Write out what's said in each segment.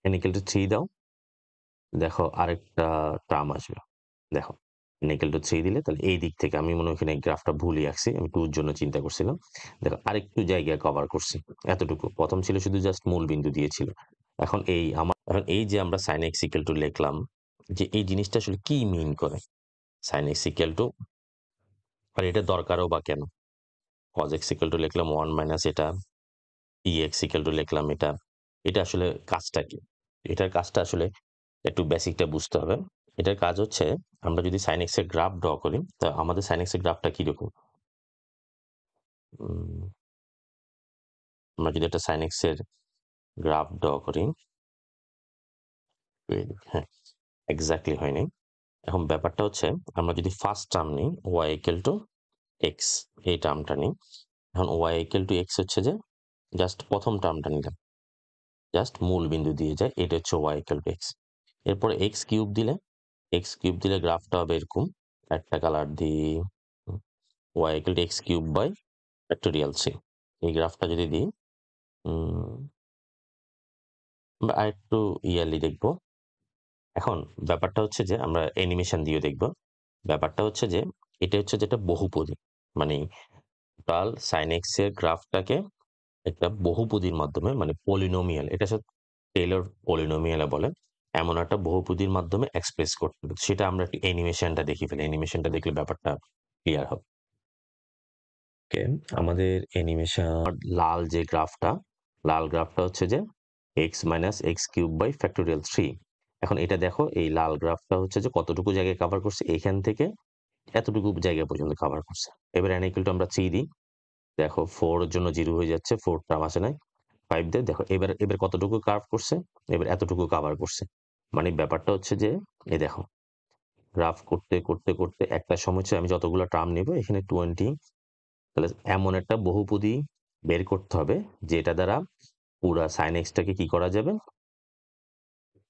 n equal to 3 দাও, দেখো আরেকটা টার্ম আসবে। দেখো n equal to 3 দিলে তাহলে এই দিক থেকে আমি মনে হয় এখানে গ্রাফটা ভুলই আঁকছি, আমি 2 এর জন্য চিন্তা করছিলাম। দেখো আরেকটু জায়গা কভার করছি, এতটুকু। প্রথম ছিল শুধু জাস্ট মূল বিন্দু দিয়েছিল। এখন এই যে আমরা sin x equal to লিখলাম, যে এই জিনিসটা আসলে কি মিন করে? sin x equal to, আর এটা দরকারও বা কেন? cos x equal to লিখলাম 1 মাইনাস এটা, ex equal to লিখলাম এটা। এটা আসলে কাজটা কি? এটার কাজটা আসলে একটু বেসিকটা বুঝতে হবে। এটার কাজ হচ্ছে, আমরা যদি sin x এর গ্রাফ ড্র করি, তা আমাদের sin x এর গ্রাফটা কিরকম? আমরা যদি একটা sin x এর গ্রাফ ড্র করি, হ্যাঁ, এক্স্যাক্টলি হয়নি। এখন ব্যাপারটা হচ্ছে, আমরা যদি ফার্স্ট টার্ম নিই y equal to x, এই টার্মটা নিই। এখন y equal to x হচ্ছে যে জাস্ট প্রথম টার্মটা নিলাম, জাস্ট মূল বিন্দু দিয়ে যায়, এটা হচ্ছে y equal to x। এরপরে x কিউব দিলে গ্রাফটা হবে এরকম, একটা কালার দিই, y equal to x cube by factorial 3। এই গ্রাফটা যদি দিই, আমরা আরেকটু ইয়ারলি দেখবো। এখন ব্যাপারটা হচ্ছে যে আমরা অ্যানিমেশন দিয়ে দেখব। ব্যাপারটা হচ্ছে যে এটা হচ্ছে যেটা বহুপদী, মানে টোটাল sin x এর গ্রাফটাকে একটা বহুপদীর মাধ্যমে, মানে পলিনোমিয়াল, এটা হচ্ছে টেলর পলিনোমিয়াল বলে, এমন একটা বহুপদীর মাধ্যমে এক্সপ্রেস করতে হবে। সেটা আমরা একটু অ্যানিমেশনটা দেখি ফেলি, অ্যানিমেশনটা দেখলে ব্যাপারটা ক্লিয়ার হবে। ওকে, আমাদের অ্যানিমেশন লাল গ্রাফটা হচ্ছে যে x minus x cube by factorial 3। এখন এটা দেখো, এই লাল গ্রাফটা হচ্ছে যে কতটুকু জায়গায় কভার করছে, এখান থেকে এতটুকু জায়গা পর্যন্ত কভার করছে। এবার n equal to আমরা 3 দিই, দেখো 4 এর জন্য 0 হয়ে যাচ্ছে, 4 টার্ম আসে নাই, 5 দিয়ে দেখো এবার কতটুকু কার্ভ করছে, এবার এতটুকু কভার করছে। মানে ব্যাপারটা হচ্ছে যে এই দেখো, গ্রাফ করতে করতে করতে একটা সময় হচ্ছে আমি যতগুলো টার্ম নেব এখানে 20, তাহলে এমন একটা বহুপদী বের করতে হবে যেটা দ্বারা পুরা sin x টাকে কি করা যাবে,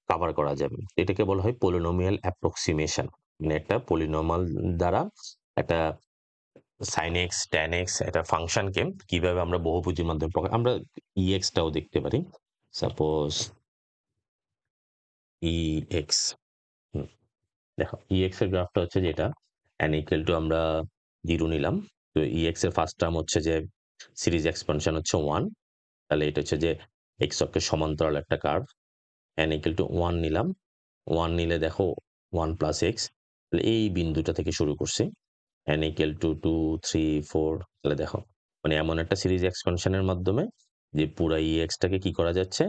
কভার করা যাবে। এটাকে বলা হয় পলিনোমিয়াল অ্যাপ্রক্সিমেশন। মানে একটা পলিনোমিয়াল দ্বারা একটা sin x tan x একটা ফাংশনকে কিভাবে আমরা বহুপদীর মাধ্যমে আমরা ex টাও দেখতে পারি। সাপোজ ex, দেখো ex এর গ্রাফটা হচ্ছে যেটা n equal to আমরা 0 নিলাম, তো ex এর ফার্স্ট টার্ম হচ্ছে যে সিরিজ এক্সপানশন হচ্ছে 1, তাহলে এটা হচ্ছে যে x অক্ষের সমান্তরাল একটা কার্ভ। n equal to 1 নিলাম, 1 নিলে দেখো 1 প্লাস x, তাহলে এই বিন্দুটা থেকে শুরু করছি, n equal to 2 3 4, তাহলে দেখো মানে এমন একটা সিরিজ এক্সপানশনের মাধ্যমে যে পুরা ex টাকে কি করা যাচ্ছে,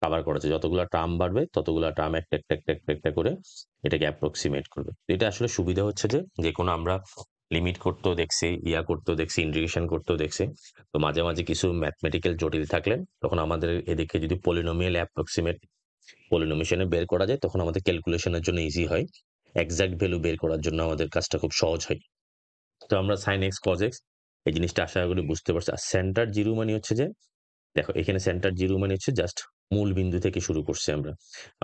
কভার করা যাচ্ছে। যতগুলা টার্ম বাড়বে ততগুলা টার্ম একটা একটা একটা একটা একটা করে এটাকে অ্যাপ্রক্সিমেট করবে। এটা আসলে সুবিধা হচ্ছে যে কোনো আমরা লিমিট করতেও দেখছি, করতেও দেখছি, ইন্টিগ্রেশন করতেও দেখছি। তো মাঝে মাঝে কিছু ম্যাথমেটিক্যাল জটিল থাকলে তখন আমাদের এদিকে যদি পলিনোমিয়াল অ্যাপ্রক্সিমেট পলিনোমিশনে বের করা যায়, তখন আমাদের ক্যালকুলেশনের জন্য ইজি হয়, এক্সাক্ট ভ্যালু বের করার জন্য আমাদের কাজটা খুব সহজ হয়। তো আমরা sin x cos x এই জিনিসটা আশা করি বুঝতে পারছি। আর সেন্টার জিরো মানে হচ্ছে যে দেখো এখানে সেন্টার জিরো মানে হচ্ছে জাস্ট মূল বিন্দু থেকে শুরু করছি আমরা।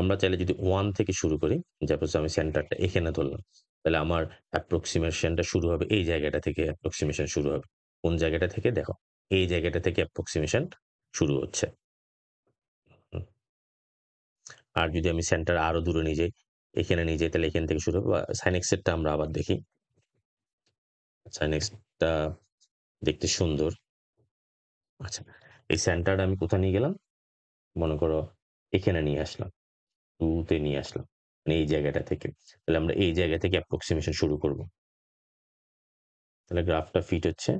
আমরা চাইলে যদি 1 থেকে শুরু করি, সাপোজ আমি সেন্টারটা এখানে ধরলাম, তাহলে আমার অ্যাপ্রক্সিমেশনটা শুরু হবে এই জায়গাটা থেকে, অ্যাপ্রক্সিমেশন শুরু হবে কোন জায়গাটা থেকে, দেখো এই জায়গাটা থেকে অ্যাপ্রক্সিমেশন শুরু হচ্ছে। আর যদি আমি সেন্টার আরো দূরে নিয়ে যাই, এখানে নিয়ে যাই, তাহলে এখান থেকে শুরু হবে। sin x এরটা আমরা আবার দেখি, sin x টা দেখতে সুন্দর। আচ্ছা, এই সেন্টারটা আমি কোথায় নিয়ে গেলাম, মনে করো এখানে নিয়ে আসলাম, 2 তে নিয়ে আসলাম, মানে এই জায়গাটা থেকে। তাহলে আমরা এই জায়গা থেকে অ্যাপ্রক্সিমেশন শুরু করব। তাহলে গ্রাফটা ফিট হচ্ছে,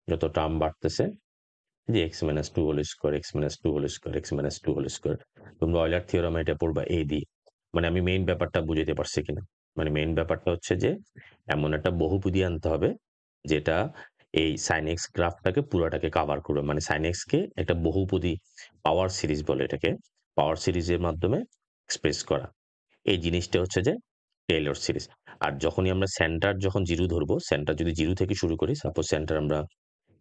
যত টার্ম বাড়তেছে, যে x minus 2 whole square, x minus 2 whole square, x minus 2 whole square. তোমরা অয়লার থিওরাম এটা পড়বা a দিয়ে। মানে আমি মেইন ব্যাপারটা বুঝাতে পারছি কিনা? মানে মেইন ব্যাপারটা হচ্ছে যে এমন একটা বহুপদী আনতে হবে যেটা এই sin x গ্রাফটাকে পুরাটাকে কভার করবে। মানে sin x কে একটা বহুপদী পাওয়ার সিরিজ বলে এটাকে, পাওয়ার সিরিজের মাধ্যমে এক্সপ্রেস করা। এই জিনিসটা হচ্ছে যে টেইলর সিরিজ। আর যখনই আমরা সেন্টার যখন 0 ধরবো, সেন্টার যদি 0 থেকে শুরু করি, সাপোজ সেন্টার আমরা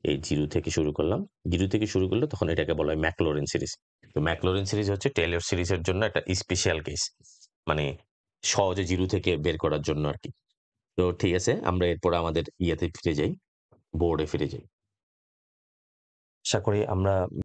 এই 0 থেকে শুরু করলাম, 0 থেকে শুরু করলে তখন এটাকে বলা হয় ম্যাকলরিন সিরিজ। তো ম্যাকলরিন সিরিজ হচ্ছে টেইলর সিরিজের জন্য একটা স্পেশাল কেস, মানে সহজে 0 থেকে বের করার জন্য আরকি। তো ঠিক আছে, আমরা এরপর আমাদের ইয়েতে ফিরে যাই, বোর্ডে ফিরে যাই। আশা করি আমরা